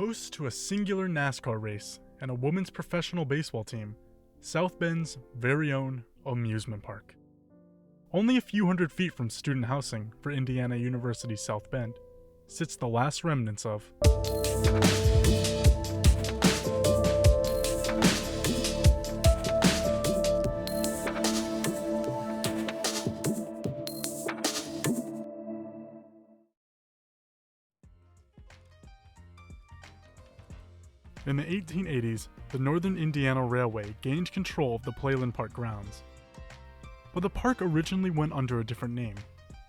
Host to a singular NASCAR race and a women's professional baseball team, South Bend's very own amusement park. Only a few hundred feet from student housing for Indiana University's South Bend sits the last remnants of In the 1880s, the Northern Indiana Railway gained control of the Playland Park grounds. But the park originally went under a different name,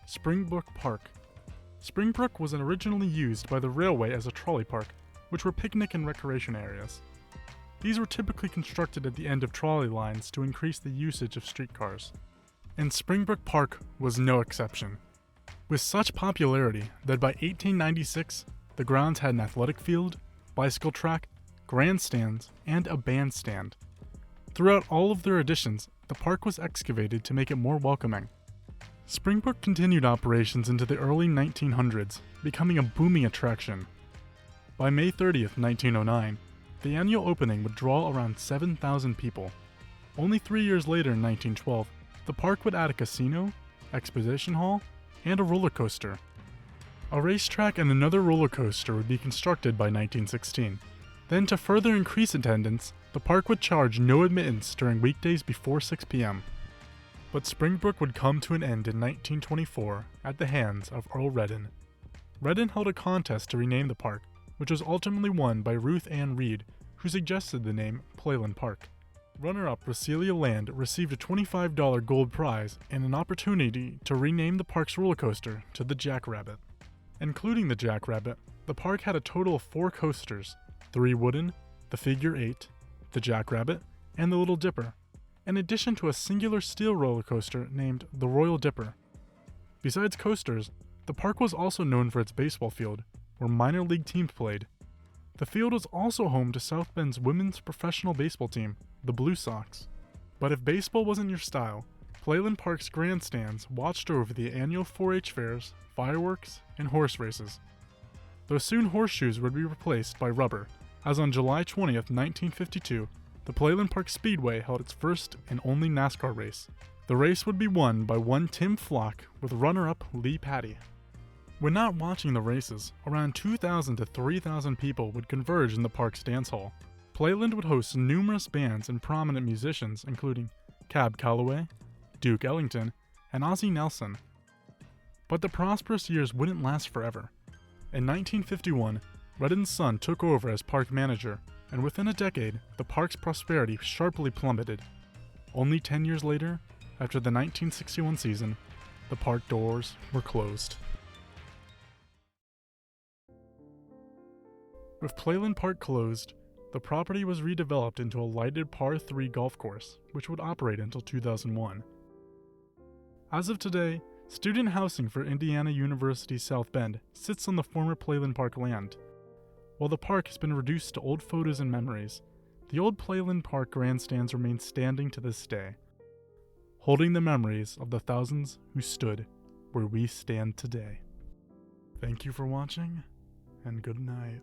Springbrook Park. Springbrook was originally used by the railway as a trolley park, which were picnic and recreation areas. These were typically constructed at the end of trolley lines to increase the usage of streetcars. And Springbrook Park was no exception. With such popularity that by 1896, the grounds had an athletic field, bicycle track, grandstands, and a bandstand. Throughout all of their additions, the park was excavated to make it more welcoming. Springbrook continued operations into the early 1900s, becoming a booming attraction. By May 30th, 1909, the annual opening would draw around 7,000 people. Only 3 years later in 1912, the park would add a casino, exposition hall, and a roller coaster. A racetrack and another roller coaster would be constructed by 1916. Then, to further increase attendance, the park would charge no admittance during weekdays before 6 p.m. But Springbrook would come to an end in 1924 at the hands of Earl Reddin. Reddin held a contest to rename the park, which was ultimately won by Ruth Ann Reed, who suggested the name Playland Park. Runner-up Celia Land received a $25 gold prize and an opportunity to rename the park's roller coaster to the Jackrabbit. Including the Jackrabbit, the park had a total of 4 coasters, 3 wooden, the Figure 8, the Jackrabbit, and the Little Dipper, in addition to a singular steel roller coaster named the Royal Dipper. Besides coasters, the park was also known for its baseball field, where minor league teams played. The field was also home to South Bend's women's professional baseball team, the Blue Sox. But if baseball wasn't your style, Playland Park's grandstands watched over the annual 4-H fairs, fireworks, and horse races. Though soon horseshoes would be replaced by rubber, as on July 20th, 1952, the Playland Park Speedway held its first and only NASCAR race. The race would be won by one Tim Flock with runner-up Lee Patty. When not watching the races, around 2,000 to 3,000 people would converge in the park's dance hall. Playland would host numerous bands and prominent musicians including Cab Calloway, Duke Ellington, and Ozzie Nelson. But the prosperous years wouldn't last forever. In 1951, Reddin's son took over as park manager, and within a decade, the park's prosperity sharply plummeted. Only 10 years later, after the 1961 season, the park doors were closed. With Playland Park closed, the property was redeveloped into a lighted par 3 golf course, which would operate until 2001. As of today, student housing for Indiana University's South Bend sits on the former Playland Park land. While the park has been reduced to old photos and memories, the old Playland Park grandstands remain standing to this day, holding the memories of the thousands who stood where we stand today. Thank you for watching, and good night.